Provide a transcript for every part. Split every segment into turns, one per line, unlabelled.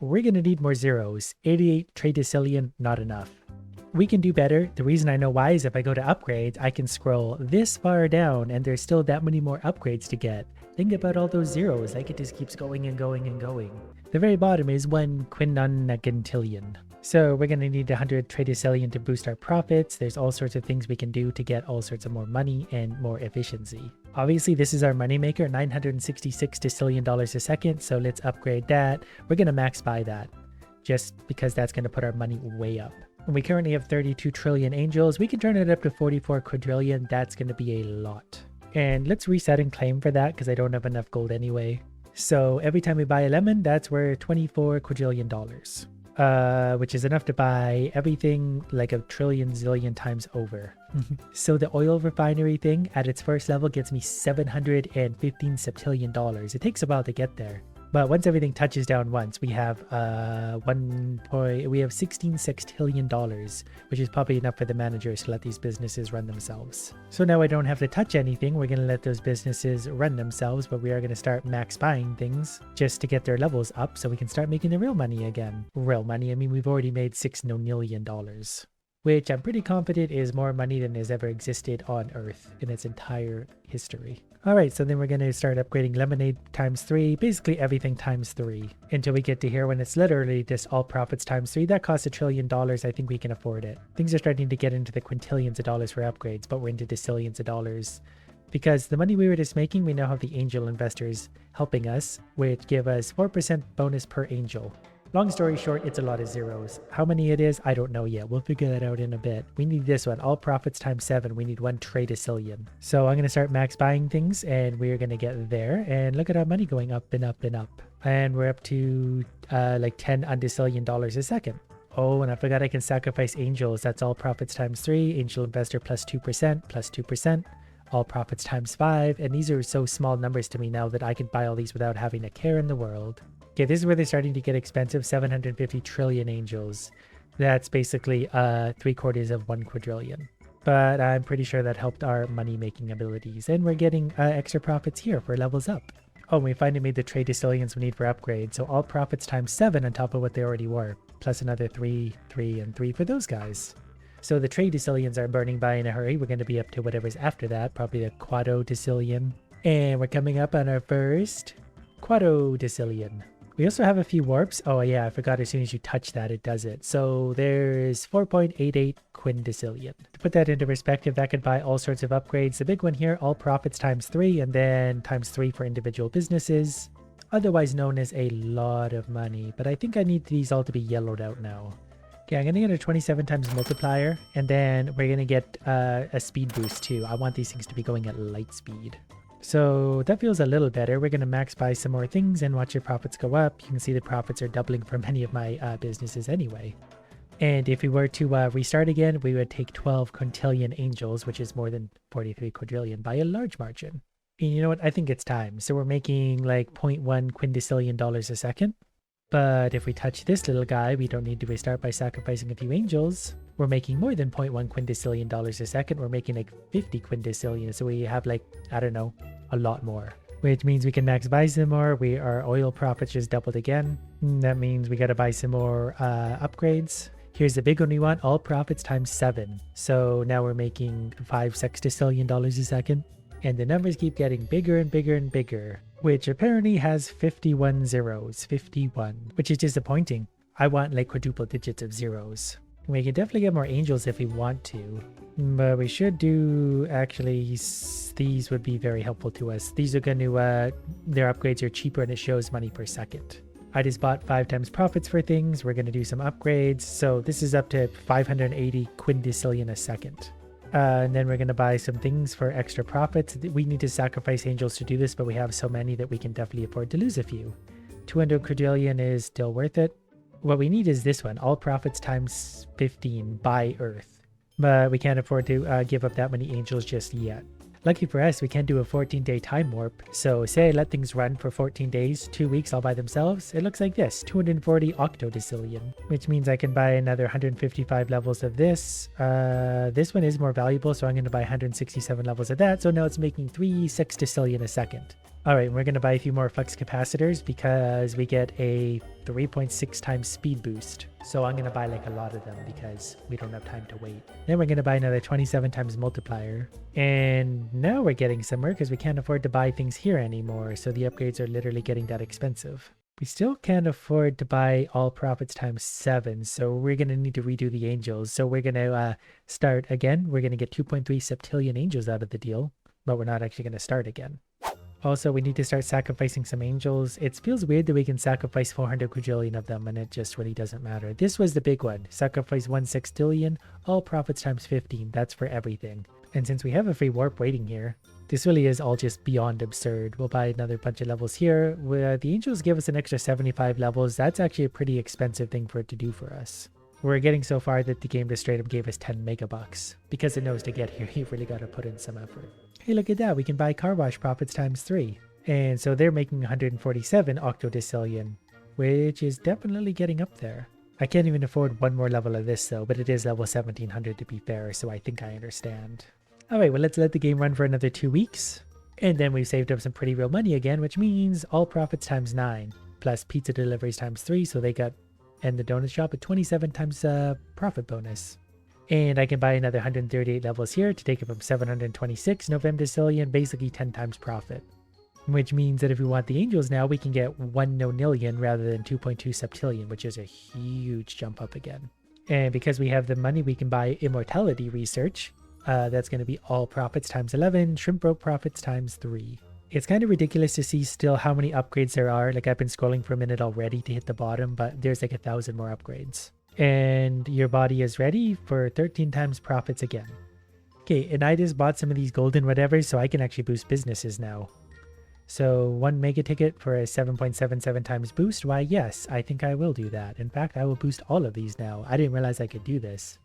we're going to need more zeros. 88 tradecillion, not enough. We can do better. The reason I know why is if I go to upgrades, I can scroll this far down and there's still that many more upgrades to get. Think about all those zeros, like it just keeps going and going and going. The very bottom is 1 quinnonagentillion. So we're going to need 100 tradecillion to boost our profits. There's all sorts of things we can do to get all sorts of more money and more efficiency. Obviously, this is our moneymaker, $966 decillion a second. So let's upgrade that. We're going to max buy that just because that's going to put our money way up. And we currently have 32 trillion angels. We can turn it up to 44 quadrillion. That's going to be a lot. And let's reset and claim for that because I don't have enough gold anyway. So every time we buy a lemon, that's worth 24 quadrillion dollars. Which is enough to buy everything like a trillion zillion times over. So the oil refinery thing at its first level gets me 715 septillion dollars. It takes a while to get there. But once everything touches down once, we have 16 sextillion dollars, which is probably enough for the managers to let these businesses run themselves. So now I don't have to touch anything. We're going to let those businesses run themselves, but we are going to start max buying things just to get their levels up so we can start making the real money again. Real money, I mean, we've already made $6 million, which I'm pretty confident is more money than has ever existed on Earth in its entire history. All right, so then we're going to start upgrading lemonade times 3, basically everything times 3, until we get to here when it's literally just all profits times 3. That costs $1 trillion. I think we can afford it. Things are starting to get into the quintillions of dollars for upgrades, but we're into decillions of dollars. Because the money we were just making, we now have the angel investors helping us, which give us 4% bonus per angel. Long story short, it's a lot of zeros. How many it is, I don't know yet. We'll figure that out in a bit. We need this one. All profits times 7. We need 1 tradecillion. So I'm going to start max buying things and we're going to get there. And look at our money going up and up and up. And we're up to like 10 undecillion dollars a second. Oh, and I forgot I can sacrifice angels. That's all profits times 3. Angel investor plus 2%, plus 2%. All profits times 5. And these are so small numbers to me now that I can buy all these without having a care in the world. Okay, this is where they're starting to get expensive. 750 trillion angels. That's basically 3/4 of 1 quadrillion. But I'm pretty sure that helped our money-making abilities. And we're getting extra profits here for levels up. Oh, and we finally made the tradecillions we need for upgrades. So all profits times 7 on top of what they already were. Plus another 3, 3, and 3 for those guys. So the tradecillions are burning by in a hurry. We're going to be up to whatever's after that. Probably a quadrodecillion. And we're coming up on our first quadrodecillion. We also have a few warps. Oh yeah, I forgot as soon as you touch that, it does it. So there's 4.88 quindecillion. To put that into perspective, that could buy all sorts of upgrades. The big one here, all profits times 3 and then times 3 for individual businesses. Otherwise known as a lot of money. But I think I need these all to be yellowed out now. Okay, I'm going to get a 27 times multiplier and then we're going to get a speed boost too. I want these things to be going at light speed. So that feels a little better. We're going to max buy some more things and watch your profits go up. You can see the profits are doubling for many of my businesses anyway. And if we were to restart again, we would take 12 quintillion angels, which is more than 43 quadrillion by a large margin. And you know what? I think it's time. So we're making like 0.1 quindecillion dollars a second. But if we touch this little guy, we don't need to restart by sacrificing a few angels. We're making more than 0.1 quindecillion dollars a second. We're making like 50 quindecillion. So we have like, I don't know, a lot more. Which means we can max buy some more. Our oil profits just doubled again. That means we got to buy some more upgrades. Here's the big one we want. All profits times 7. So now we're making 5 sextillion dollars a second. And the numbers keep getting bigger and bigger and bigger. Which apparently has 51 zeros. 51. Which is disappointing. I want like quadruple digits of zeros. We can definitely get more angels if we want to. But we should do, actually, these would be very helpful to us. These are going to, their upgrades are cheaper and it shows money per second. I just bought 5 times profits for things. We're going to do some upgrades. So this is up to 580 quindecillion a second. And then we're going to buy some things for extra profits. We need to sacrifice angels to do this, but we have so many that we can definitely afford to lose a few. 200 quadrillion is still worth it. What we need is this one, all profits times 15 by Earth. But we can't afford to give up that many angels just yet. Lucky for us, we can do a 14-day time warp. So say I let things run for 14 days, 2 weeks all by themselves. It looks like this, 240 octodecillion, which means I can buy another 155 levels of this. This one is more valuable, so I'm going to buy 167 levels of that. So now it's making 3 sextillion a second. All right, we're going to buy a few more flux capacitors because we get a 3.6 times speed boost. So I'm going to buy like a lot of them because we don't have time to wait. Then we're going to buy another 27 times multiplier. And now we're getting somewhere because we can't afford to buy things here anymore. So the upgrades are literally getting that expensive. We still can't afford to buy all profits times 7. So we're going to need to redo the angels. So we're going to start again. We're going to get 2.3 septillion angels out of the deal, but we're not actually going to start again. Also, we need to start sacrificing some angels. It feels weird that we can sacrifice 400 quadrillion of them, and it just really doesn't matter. This was the big one. Sacrifice 1 sextillion, all profits times 15. That's for everything. And since we have a free warp waiting here, this really is all just beyond absurd. We'll buy another bunch of levels here. Where the angels give us an extra 75 levels. That's actually a pretty expensive thing for it to do for us. We're getting so far that the game just straight up gave us 10 megabucks. Because it knows to get here, you've really got to put in some effort. Hey, look at that. We can buy car wash profits times 3. And so they're making 147 octodecillion, which is definitely getting up there. I can't even afford one more level of this though, but it is level 1700 to be fair, so I think I understand. Alright, well let's let the game run for another 2 weeks. And then we've saved up some pretty real money again, which means all profits times 9, plus pizza deliveries times 3, so they got, and the donut shop at 27 times profit bonus. And I can buy another 138 levels here to take it from 726 novemdecillion, basically 10 times profit. Which means that if we want the angels now, we can get 1 nonillion rather than 2.2 septillion, which is a huge jump up again. And because we have the money, we can buy immortality research. That's going to be all profits times 11, shrimp rope profits times 3. It's kind of ridiculous to see still how many upgrades there are. Like I've been scrolling for a minute already to hit the bottom, but there's like 1,000 more upgrades. And your body is ready for 13 times profits again. Okay, and I just bought some of these golden whatever, so I can actually boost businesses now. So 1 mega ticket for a 7.77 times boost. Why, yes, I think I will do that. In fact, I will boost all of these now. I didn't realize I could do this.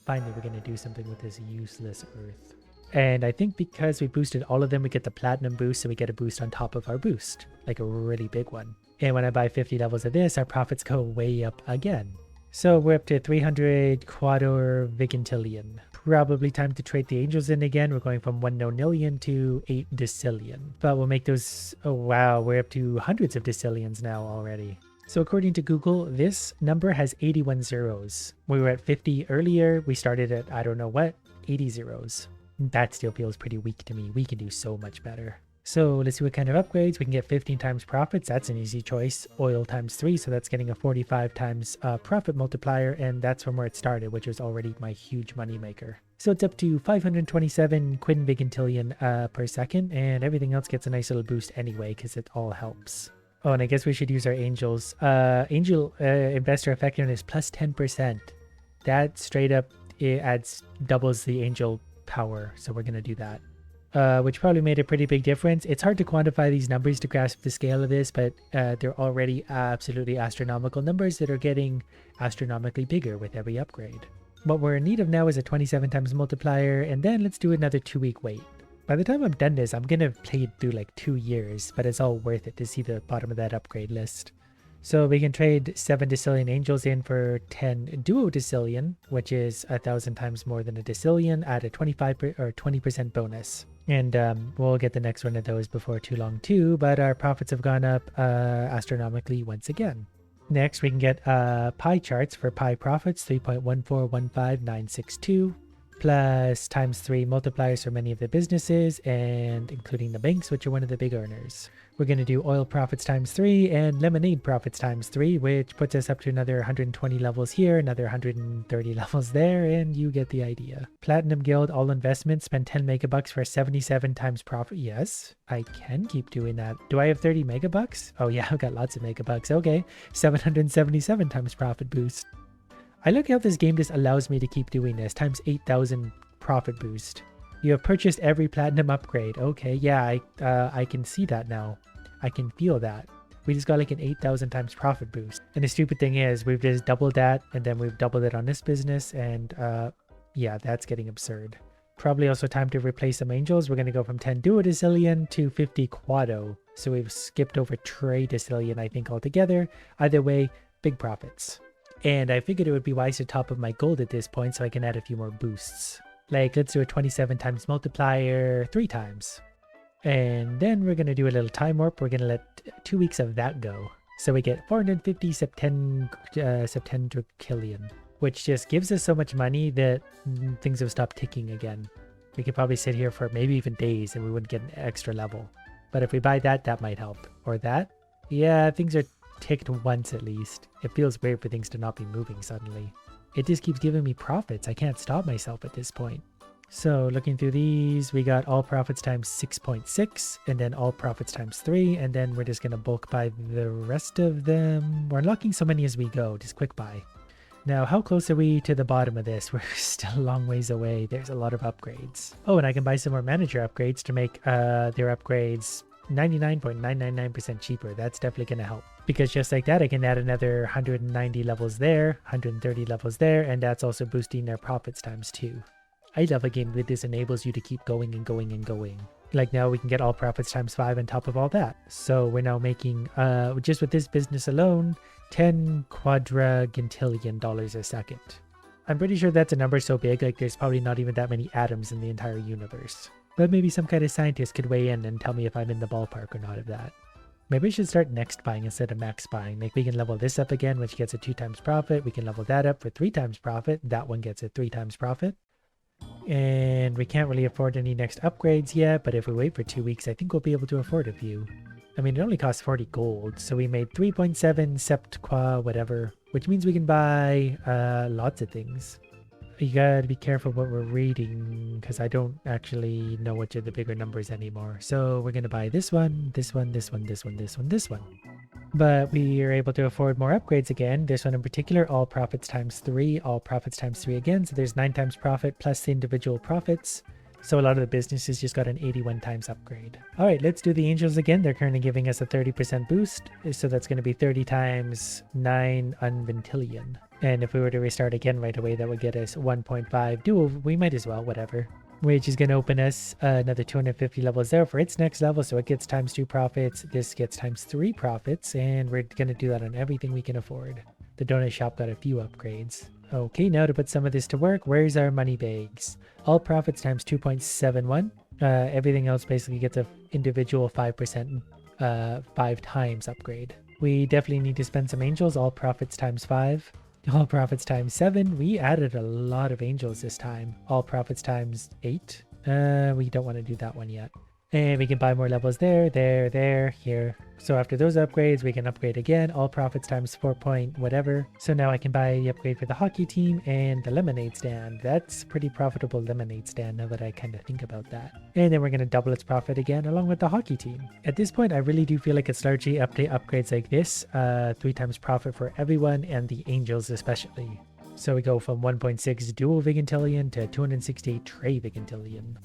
Finally, we're going to do something with this useless earth. And I think because we boosted all of them, we get the platinum boost, so we get a boost on top of our boost. Like a really big one. And when I buy 50 levels of this, our profits go way up again. So we're up to 300 quador vigintillion. Probably time to trade the angels in again. We're going from 1 nonillion to 8 decillion. But we'll make those... Oh wow, we're up to hundreds of decillions now already. So according to Google, this number has 81 zeros. We were at 50 earlier. We started at, I don't know what, 80 zeros. That still feels pretty weak to me. We can do so much better. So let's see what kind of upgrades. We can get 15 times profits. That's an easy choice. Oil times 3. So that's getting a 45 times profit multiplier. And that's from where it started, which was already my huge money maker. So it's up to 527 quin vigintillion per second. And everything else gets a nice little boost anyway, because it all helps. Oh, and I guess we should use our angels. Angel investor effectiveness plus 10%. That straight up, it doubles the angel power. So we're going to do that. Which probably made a pretty big difference. It's hard to quantify these numbers to grasp the scale of this, but they're already absolutely astronomical numbers that are getting astronomically bigger with every upgrade. What we're in need of now is a 27 times multiplier, and then let's do another 2-week wait. By the time I'm done this, I'm gonna have played through like 2 years, but it's all worth it to see the bottom of that upgrade list. So we can trade 7 decillion angels in for 10 duodecillion, which is 1,000 times more than a decillion at a 25 or 20% bonus. And we'll get the next one of those before too long too, but our profits have gone up astronomically once again. Next, we can get pie charts for pie profits, 3.1415962, plus times 3 multipliers for many of the businesses, and including the banks, which are one of the big earners. We're going to do oil profits times 3 and lemonade profits times 3, which puts us up to another 120 levels here, another 130 levels there, and you get the idea. Platinum Guild, all investments, spend 10 megabucks for 77 times profit. Yes, I can keep doing that. Do I have 30 megabucks? Oh yeah, I've got lots of megabucks. Okay, 777 times profit boost. I like how this game just allows me to keep doing this, times 8,000 profit boost. You have purchased every platinum upgrade. Okay, yeah, I can see that now. I can feel that. We just got like an 8,000 times profit boost. And the stupid thing is, we've just doubled that, and then we've doubled it on this business, and yeah, that's getting absurd. Probably also time to replace some angels. We're going to go from 10 duodecillion to 50 quado. So we've skipped over tridecillion, I think, altogether. Either way, big profits. And I figured it would be wise to top up my gold at this point so I can add a few more boosts. Like, let's do a 27 times multiplier 3 times. And then we're going to do a little time warp. We're going to let 2 weeks of that go. So we get 450 septendricillion, which just gives us so much money that things have stopped ticking again. We could probably sit here for maybe even days and we wouldn't get an extra level. But if we buy that, that might help. Or that? Yeah, things are ticked once at least. It feels weird for things to not be moving suddenly. It just keeps giving me profits. I can't stop myself at this point. So looking through these, we got all profits times 6.6 and then all profits times 3. And then we're just going to bulk buy the rest of them. We're unlocking so many as we go. Just quick buy. Now, how close are we to the bottom of this? We're still a long ways away. There's a lot of upgrades. Oh, and I can buy some more manager upgrades to make their upgrades 99.999% cheaper. That's definitely going to help. Because just like that, I can add another 190 levels there, 130 levels there, and that's also boosting their profits times 2. I love a game that this enables you to keep going and going and going. Like now we can get all profits times 5 on top of all that. So we're now making, just with this business alone, 10 quadrillion dollars a second. I'm pretty sure that's a number so big, like there's probably not even that many atoms in the entire universe. But maybe some kind of scientist could weigh in and tell me if I'm in the ballpark or not of that. Maybe I should start next buying instead of max buying. Like we can level this up again, which gets a 2 times profit. We can level that up for 3 times profit. That one gets a 3 times profit. And we can't really afford any next upgrades yet, but if we wait for 2 weeks, I think we'll be able to afford a few. I mean, it only costs 40 gold, so we made 3.7 septqua whatever, which means we can buy lots of things. You gotta be careful what we're reading, because I don't actually know which are the bigger numbers anymore. So we're gonna buy this one, this one, this one, this one, this one, this one. But we are able to afford more upgrades again. This one in particular, all profits times 3, all profits times 3 again. So there's 9 times profit plus the individual profits. So a lot of the businesses just got an 81 times upgrade. All right, let's do the angels again. They're currently giving us a 30% boost. So that's going to be 30 times 9 unventillion. And if we were to restart again right away, that would get us 1.5 dual. We might as well, whatever. Which is going to open us another 250 levels there for its next level. So it gets times 2 profits. This gets times 3 profits. And we're going to do that on everything we can afford. The donut shop got a few upgrades. Okay, now to put some of this to work, where's our money bags? All profits times 2.71. Everything else basically gets an individual 5%, 5 times upgrade. We definitely need to spend some angels. All profits times 5. All profits times 7. We added a lot of angels this time. All profits times 8. We don't want to do that one yet. And we can buy more levels there, here. So after those upgrades, we can upgrade again. All profits times 4 point whatever. So now I can buy the upgrade for the hockey team and the lemonade stand. That's pretty profitable lemonade stand now that I kind of think about that. And then we're going to double its profit again along with the hockey team. At this point, I really do feel like it's largely upgrades like this. 3 times profit for everyone and the angels especially. So we go from 1.6 dual vigintillion to 268 trivigintillion.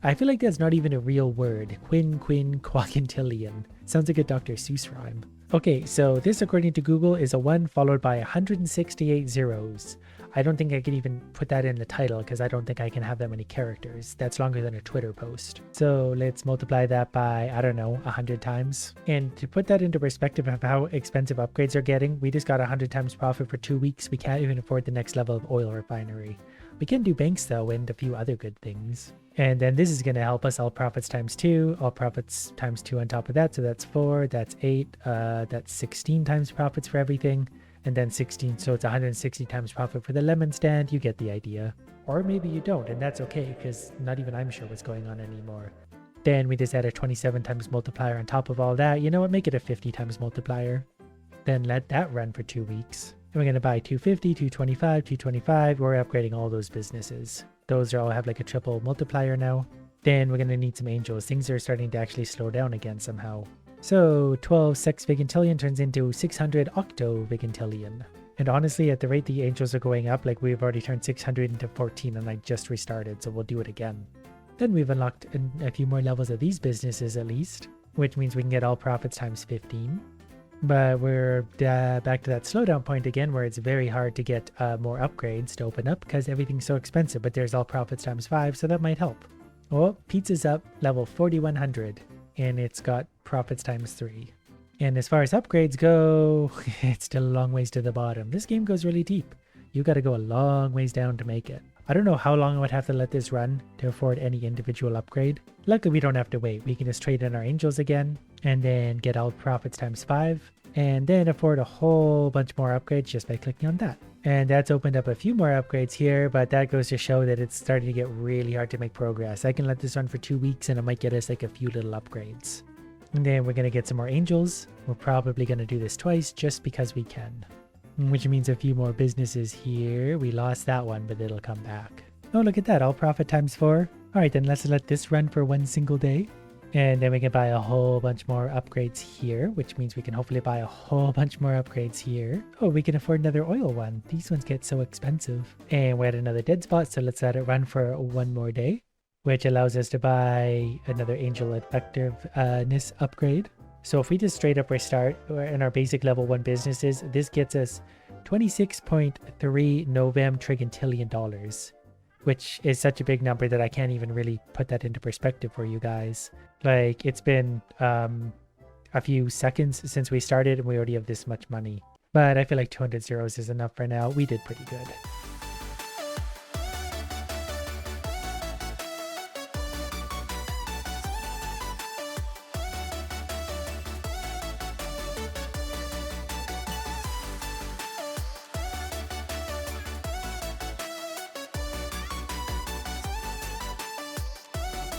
I feel like that's not even a real word. Quinquagintillion. Sounds like a Dr. Seuss rhyme. Okay, so this according to Google is a 1 followed by 168 zeros. I don't think I can even put that in the title because I don't think I can have that many characters. That's longer than a Twitter post. So let's multiply that by, I don't know, 100 times. And to put that into perspective of how expensive upgrades are getting, we just got 100 times profit for 2 weeks. We can't even afford the next level of oil refinery. We can do banks though and a few other good things. And then this is going to help us all profits times 2, all profits times 2 on top of that. So that's 4, that's 8, that's 16 times profits for everything. And then 16, so it's 160 times profit for the lemon stand. You get the idea. Or maybe you don't, and that's okay because not even I'm sure what's going on anymore. Then we just add a 27 times multiplier on top of all that. You know what, make it a 50 times multiplier. Then let that run for 2 weeks. And we're going to buy 250, 225, 225. We're upgrading all those businesses. Those are all have like a triple multiplier now. Then we're going to need some angels. Things are starting to actually slow down again somehow. So 12 sexvigintillion turns into 600 octovigintillion. And honestly, at the rate the angels are going up, like we've already turned 600 into 14 and I just restarted, so we'll do it again. Then we've unlocked a few more levels of these businesses at least, which means we can get all profits times 15. But we're back to that slowdown point again where it's very hard to get more upgrades to open up because everything's so expensive, but there's all profits times 5, so that might help. Well, pizza's up level 4100 and it's got profits times 3. And as far as upgrades go, it's still a long ways to the bottom. This game goes really deep. You got to go a long ways down to make it. I don't know how long I would have to let this run to afford any individual upgrade. Luckily, we don't have to wait. We can just trade in our angels again and then get all profits times 5 and then afford a whole bunch more upgrades just by clicking on that. And that's opened up a few more upgrades here, but that goes to show that it's starting to get really hard to make progress. I can let this run for 2 weeks and it might get us like a few little upgrades. And then we're going to get some more angels. We're probably going to do this twice just because we can. Which means a few more businesses here. We lost that one, but it'll come back. Oh, look at that. All profit times 4. All right, then let's let this run for 1 single day. And then we can buy a whole bunch more upgrades here, which means we can hopefully buy a whole bunch more upgrades here. Oh, we can afford another oil one. These ones get so expensive. And we're at another dead spot, so let's let it run for 1 more day, which allows us to buy another angel effectiveness upgrade. So if we just straight up restart in our basic level 1 businesses, this gets us 26.3 Novem Trigantillion dollars, which is such a big number that I can't even really put that into perspective for you guys. Like, it's been a few seconds since we started and we already have this much money. But I feel like 200 zeros is enough for now. We did pretty good.